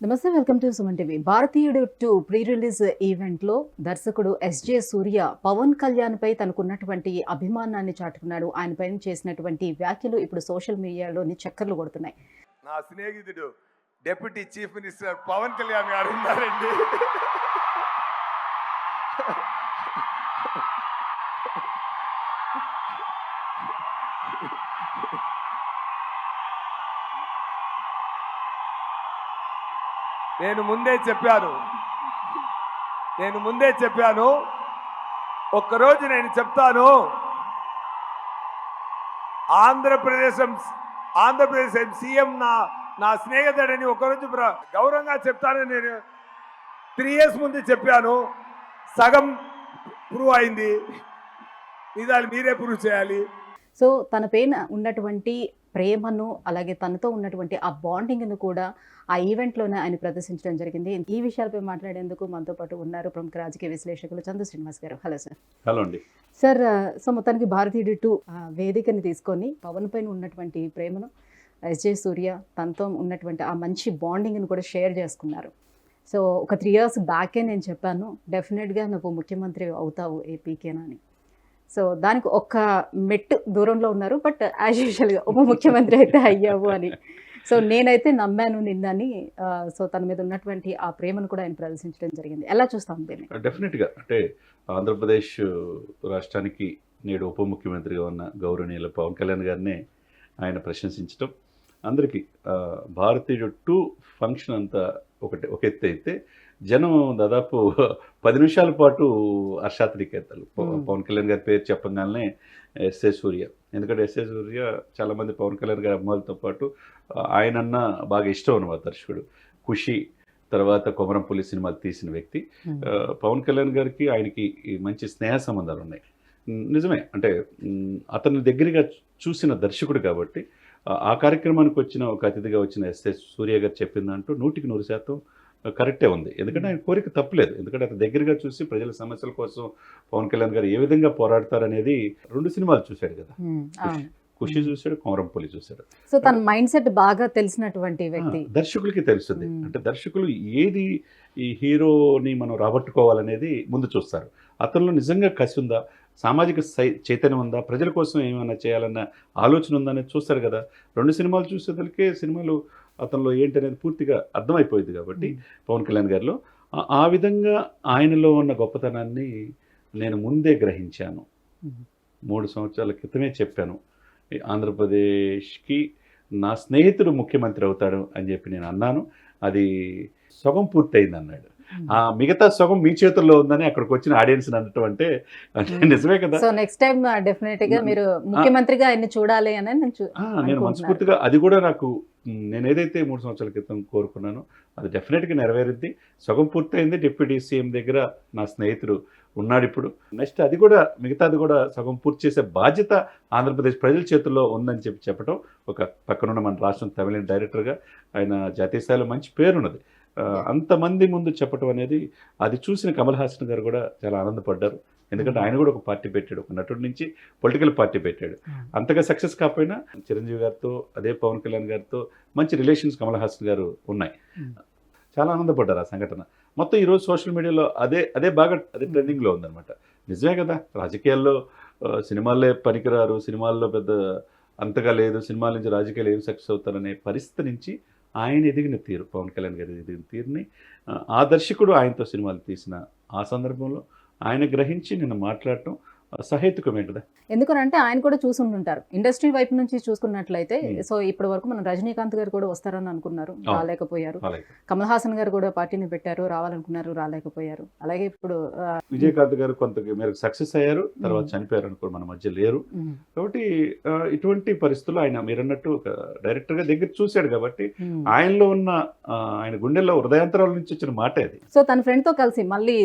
నమస్తే, welcome to Suman TV. భారతీయుడు 2 pre release ఈవెంట్లో దర్శకుడు ఎస్జే సూర్య పవన్ కళ్యాణ్ పై తనకున్నటువంటి అభిమానాన్ని చాటుకున్నాడు. ఆయన పైన చేసినటువంటి వ్యాఖ్యలు ఇప్పుడు సోషల్ మీడియాలోని చక్కర్లు కొడుతున్నాయి. నా స్నేహితుడు deputy chief minister Pawan Kalyan garu ఉన్నారండి. నేను ముందే చెప్పాను ఒక్కరోజు నేను చెప్తాను. ఆంధ్రప్రదేశ్ సీఎం నా స్నేహితుడని ఒకరోజు గౌరవంగా చెప్తాను. నేను 3 years ముందు చెప్పాను, సగం ప్రూవ్ అయింది, నిజాలు మీరే ప్రూవ్ చేయాలి. సో తన పైన ఉన్నటువంటి ప్రేమను, అలాగే తనతో ఉన్నటువంటి ఆ బాండింగ్ను కూడా ఆ ఈవెంట్లోనే ఆయన ప్రదర్శించడం జరిగింది. ఈ విషయాలపై మాట్లాడేందుకు మనతో పాటు ఉన్నారు ప్రముఖ రాజకీయ విశ్లేషకులు చందు శ్రీనివాస్ గారు. Hello sir. హలో అండి సార్. సో మొత్తానికి భారతీయుడు 2 వేదికని తీసుకొని పవన్ పైన ఉన్నటువంటి ప్రేమను ఎస్జే సూర్య తనతో ఉన్నటువంటి ఆ మంచి బాండింగ్ను కూడా షేర్ చేసుకున్నారు. సో ఒక 3 years బ్యాకే నేను చెప్పాను, డెఫినెట్గా నువ్వు ముఖ్యమంత్రి అవుతావు ఏపీకేనా అని. సో దానికి ఒక్క మెట్టు దూరంలో ఉన్నారు, బట్ యాజ్ యూజువల్గా ఉప ముఖ్యమంత్రి అయితే అయ్యావు అని. సో నేనైతే నమ్మాను నిన్నని. సో తన మీద ఉన్నటువంటి ఆ ప్రేమను కూడా ఆయన ప్రదర్శించడం జరిగింది. ఎలా చూస్తాం దీన్ని? డెఫినెట్గా అంటే ఆంధ్రప్రదేశ్ రాష్ట్రానికి నేడు ఉప ముఖ్యమంత్రిగా ఉన్న గౌరవనీయులు పవన్ కళ్యాణ్ గారిని ఆయన ప్రశంసించడం అందరికీ. భారతీయుడు 2 ఫంక్షన్ అంతా ఒక ఎత్తు అయితే జనం దాదాపు 10 నిమిషాల పాటు హర్షాతికేతలు. పవన్ కళ్యాణ్ గారి పేరు చెప్పగానే ఎస్ఏ సూర్య, ఎందుకంటే ఎస్ఏ సూర్య చాలామంది పవన్ కళ్యాణ్ గారి అమ్మాయిలతో పాటు ఆయనన్నా బాగా ఇష్టం అన్నమాట. దర్శకుడు ఖుషి తర్వాత కొమరంపుల్లి సినిమాలు తీసిన వ్యక్తి. పవన్ కళ్యాణ్ గారికి ఆయనకి మంచి స్నేహ సంబంధాలు ఉన్నాయి. నిజమే, అంటే అతని దగ్గరగా చూసిన దర్శకుడు కాబట్టి ఆ కార్యక్రమానికి వచ్చిన ఒక అతిథిగా వచ్చిన ఎస్ఏ సూర్య గారు చెప్పిందంటూ 100% కరెక్టే ఉంది. ఎందుకంటే ఆయన కోరిక తప్పలేదు. ఎందుకంటే అతని దగ్గరగా చూసి ప్రజల సమస్యల కోసం పవన్ కళ్యాణ్ గారు ఏ విధంగా పోరాడతారనేది 2 సినిమాలు చూశాడు కదా. ఖుషి చూశాడు, కొమరంపుల్లి చూశాడు. సో తన మైండ్ సెట్ బాగా తెలిసినటువంటి వ్యక్తి. దర్శకులకి తెలుస్తుంది. అంటే దర్శకులు ఏది ఈ హీరోని మనం రాబట్టుకోవాలనేది ముందు చూస్తారు. అతనిలో నిజంగా కసి ఉందా, సామాజిక చైతన్యం ఉందా, ప్రజల కోసం ఏమైనా చేయాలన్న ఆలోచన ఉందా అనేది చూస్తారు కదా. 2 సినిమాలు చూసేదలికే సినిమాలు అతనిలో ఏంటి అనేది పూర్తిగా అర్థమైపోయింది కాబట్టి పవన్ కళ్యాణ్ గారిలో ఆ విధంగా ఆయనలో ఉన్న గొప్పతనాన్ని నేను ముందే గ్రహించాను. 3 సంవత్సరాల క్రితమే చెప్పాను, ఆంధ్రప్రదేశ్కి నా స్నేహితుడు ముఖ్యమంత్రి అవుతాడు అని చెప్పి నేను అన్నాను. అది సగం పూర్తయింది అన్నాడు. ఆ మిగతా సగం మీ చేతుల్లో ఉందని అక్కడికి వచ్చిన ఆడియన్స్ అనటం అంటే నిజమే కదా. సో నెక్స్ట్ టైం డెఫినెట్ గా మీరు ముఖ్యమంత్రిగా ఆయన్ని చూడాలి అని నేను మనస్ఫూర్తిగా, అది కూడా నాకు నేను ఏదైతే 3 సంవత్సరాల క్రితం కోరుకున్నానో అది డెఫినెట్గా నెరవేరుద్ది. సగం పూర్తయింది. డిప్యూటీ సీఎం దగ్గర నా స్నేహితుడు ఉన్నాడు ఇప్పుడు. నెక్స్ట్ అది కూడా, మిగతాది కూడా సగం పూర్తి చేసే బాధ్యత ఆంధ్రప్రదేశ్ ప్రజల చేతుల్లో ఉందని చెప్పడం. ఒక పక్కనున్న మన రాష్ట్రం తమిళ డైరెక్టర్గా ఆయన జాతీయ స్థాయిలో మంచి పేరున్నది. అంతమంది ముందు చెప్పడం అనేది, అది చూసిన కమల్ హాసన్ గారు కూడా చాలా ఆనందపడ్డారు. ఎందుకంటే ఆయన కూడా ఒక పార్టీ పెట్టాడు, ఒక నటుడి నుంచి పొలిటికల్ పార్టీ పెట్టాడు. అంతగా సక్సెస్ కాకపోయినా చిరంజీవి గారితో, అదే పవన్ కళ్యాణ్ గారితో మంచి రిలేషన్స్ కమల్ హాసన్ గారు ఉన్నాయి. చాలా ఆనందపడ్డారు ఆ సంఘటన. మొత్తం ఈరోజు సోషల్ మీడియాలో అదే బాగా ట్రెండింగ్లో ఉందన్నమాట. నిజమే కదా, రాజకీయాల్లో సినిమాల్లో పనికిరారు, సినిమాల్లో పెద్ద అంతగా లేదు, సినిమాల నుంచి రాజకీయాలు ఏం సక్సెస్ అవుతారనే పరిస్థితి నుంచి ఆయన ఎదిగిన తీరు, పవన్ కళ్యాణ్ గారి ఎదిగిన తీరుని ఆ దర్శకుడు ఆయనతో సినిమాలు తీసిన ఆ సందర్భంలో ఆయన గ్రహించి నిన్న మాట్లాడటం సహేతుకమే కదా. ఎందుకనంటే ఆయన కూడా చూసుంటుంటారు ఇండస్ట్రీ వైపు నుంచి చూసుకున్నట్లయితే. సో ఇప్పటి వరకు మనం రజనీకాంత్ గారు కూడా వస్తారని అనుకున్నారు, రాలేకపోయారు. కమల్ హాసన్ గారు కూడా పార్టీని పెట్టారు, రావాలనుకున్నారు, రాలేకపోయారు. అలాగే ఇప్పుడు విజయకాంత్ గారు కొంత మేరకు సక్సెస్ అయ్యారు, తర్వాత చనిపోయారు అనుకో, మన మధ్య లేరు. కాబట్టి ఇటువంటి పరిస్థితుల్లో ఆయన మీరన్నట్టు ఒక డైరెక్టర్గా దగ్గర చూశాడు కాబట్టి ఆయనలో ఉన్న, ఆయన గుండెల్లో హృదయాంతరాల నుంచి వచ్చిన మాట అది. సో తన ఫ్రెండ్తో కలిసి మళ్ళీ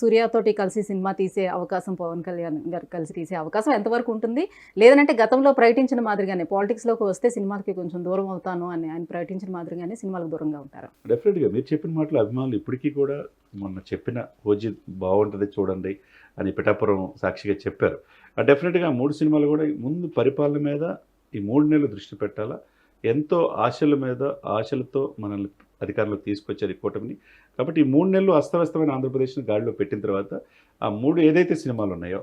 సూర్యతోటి కలిసి సినిమా తీసే అవకాశం, పవన్ కళ్యాణ్ గారు కలిసి తీసే అవకాశం ఎంతవరకు ఉంటుంది? లేదంటే గతంలో ప్రకటించిన మాదిరిగానే పాలిటిక్స్లోకి వస్తే సినిమాకి కొంచెం దూరం అవుతాను అని ఆయన ప్రకటించిన మాదిరిగానే సినిమాలకు దూరంగా ఉంటారు? డెఫినెట్గా మీరు చెప్పిన మాటలు అభిమానులు ఇప్పటికీ కూడా మొన్న చెప్పిన ఓజీ బాగుంటుంది చూడండి అని పిఠాపురం సాక్షిగా చెప్పారు. డెఫినెట్గా 3 సినిమాలు కూడా ముందు పరిపాలన మీద ఈ 3 నెలలు దృష్టి పెట్టాలా, ఎంతో ఆశల మీద ఆశలతో మనల్ని అధికారంలోకి తీసుకొచ్చారు ఈ కూటమిని. కాబట్టి ఈ 3 నెలలు అస్తవ్యస్తమైన ఆంధ్రప్రదేశ్ని గాడిలో పెట్టిన తర్వాత ఆ 3 ఏదైతే సినిమాలు ఉన్నాయో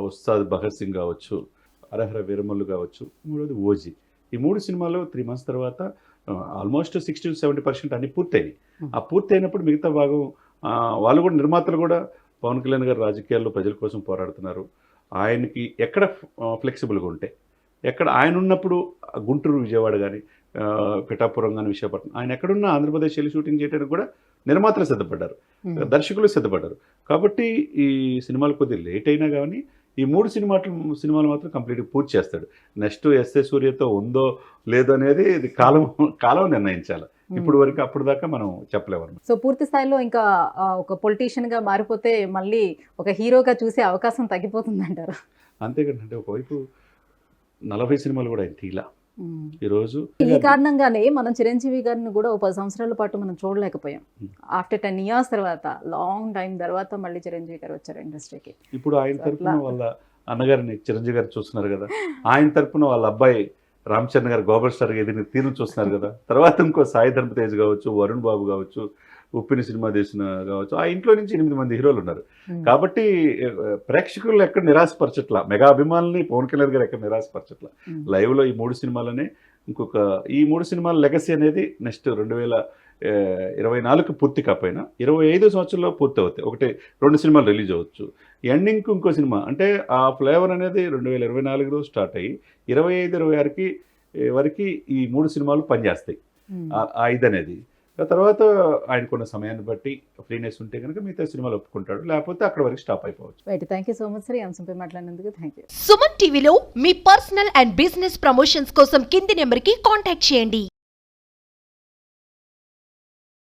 ఉస్తాద్ భగత్ సింగ్ కావచ్చు, అరహర వీరమల్లు కావచ్చు, మూడోది ఓజీ, ఈ 3 సినిమాలు 3 months తర్వాత ఆల్మోస్ట్ 60-70% అన్ని పూర్తయినాయి. ఆ పూర్తయినప్పుడు మిగతా భాగం వాళ్ళు కూడా నిర్మాతలు కూడా పవన్ కళ్యాణ్ గారు రాజకీయాల్లో ప్రజల కోసం పోరాడుతున్నారు. ఆయనకి ఎక్కడ ఫ్లెక్సిబుల్గా ఉంటే, ఎక్కడ ఆయన ఉన్నప్పుడు గుంటూరు విజయవాడ కానీ పిఠాపురం కానీ విశాఖపట్నం, ఆయన ఎక్కడున్నా ఆంధ్రప్రదేశ్ వెళ్ళి షూటింగ్ చేయడానికి కూడా నిర్మాతలు సిద్ధపడ్డారు, దర్శకులు సిద్ధపడ్డారు. కాబట్టి ఈ సినిమాలు కొద్దిగా లేట్ అయినా కానీ ఈ 3 సినిమాలు మాత్రం కంప్లీట్గా పూర్తి చేస్తాడు. నెక్స్ట్ ఎస్ఏ సూర్యతో ఉందో లేదో అనేది ఇది కాలం నిర్ణయించాలి. ఇప్పుడు వరకు అప్పుడు దాకా మనం చెప్పలేము. సో పూర్తి స్థాయిలో ఇంకా ఒక పొలిటీషియన్ గా మారిపోతే మళ్ళీ ఒక హీరోగా చూసే అవకాశం తగ్గిపోతుంది అంటారు. అంతేకంటే ఒకవైపు 40 సినిమాలు కూడా ఆయన తీలా ఈరోజు. ఈ కారణంగానే మనం చిరంజీవి గారిని కూడా ఒక 10 సంవత్సరాల పాటు మనం చూడలేకపోయాం. ఆఫ్టర్ 10 years తర్వాత, లాంగ్ టైం తర్వాత మళ్ళీ చిరంజీవి గారు వచ్చారు ఇండస్ట్రీకి. ఇప్పుడు ఆయన తరఫున వాళ్ళ అన్నగారిని చిరంజీవి గారు చూస్తున్నారు కదా, ఆయన తరఫున వాళ్ళ అబ్బాయి రామ్ చరణ్ గారు గోబర్ స్టార్ ఎదిరిని తీరు చూస్తున్నారు కదా, తర్వాత ఇంకో సాయి ధర్మ తేజ్ కావచ్చు, వరుణ్ బాబు కావచ్చు, ఉప్పిని సినిమా తీసిన కావచ్చు, ఆ ఇంట్లో నుంచి 8 మంది హీరోలు ఉన్నారు. కాబట్టి ప్రేక్షకులు ఎక్కడ నిరాశపరచట్లా, మెగా అభిమానుల్ని పవన్ కళ్యాణ్ గారు ఎక్కడ నిరాశపరచట్లా. లైవ్లో ఈ 3 సినిమాలనే ఈ 3 సినిమాల లెగసీ అనేది నెక్స్ట్ 2024 పూర్తి కాకపోయినా 25 సంవత్సరంలో పూర్తి అవుతాయి. 1-2 సినిమాలు రిలీజ్ అవ్వచ్చు. ఎండింగ్కి ఇంకో సినిమా అంటే ఆ ఫ్లేవర్ అనేది 2024లో స్టార్ట్ అయ్యి 25-26 వరకు ఈ 3 సినిమాలు పనిచేస్తాయి. ఆ ఇది అనేది తర్వాత ఆయనకున్న సమయాన్ని బట్టి ఫ్రీనెస్ ఉంటే కనుక మిగతా సినిమాలు ఒప్పుకుంటాడు, లేకపోతే అక్కడ వరకు స్టాప్ అయిపోవచ్చు. Thank you so much sir, ఈ అంశంపై మాట్లాడినందుకు థ్యాంక్ యూ. సుమన్ టీవీలో మీ పర్సనల్ అండ్ బిజినెస్ ప్రమోషన్స్ కోసం కింది నెంబర్కి కాంటాక్ట్ చేయండి.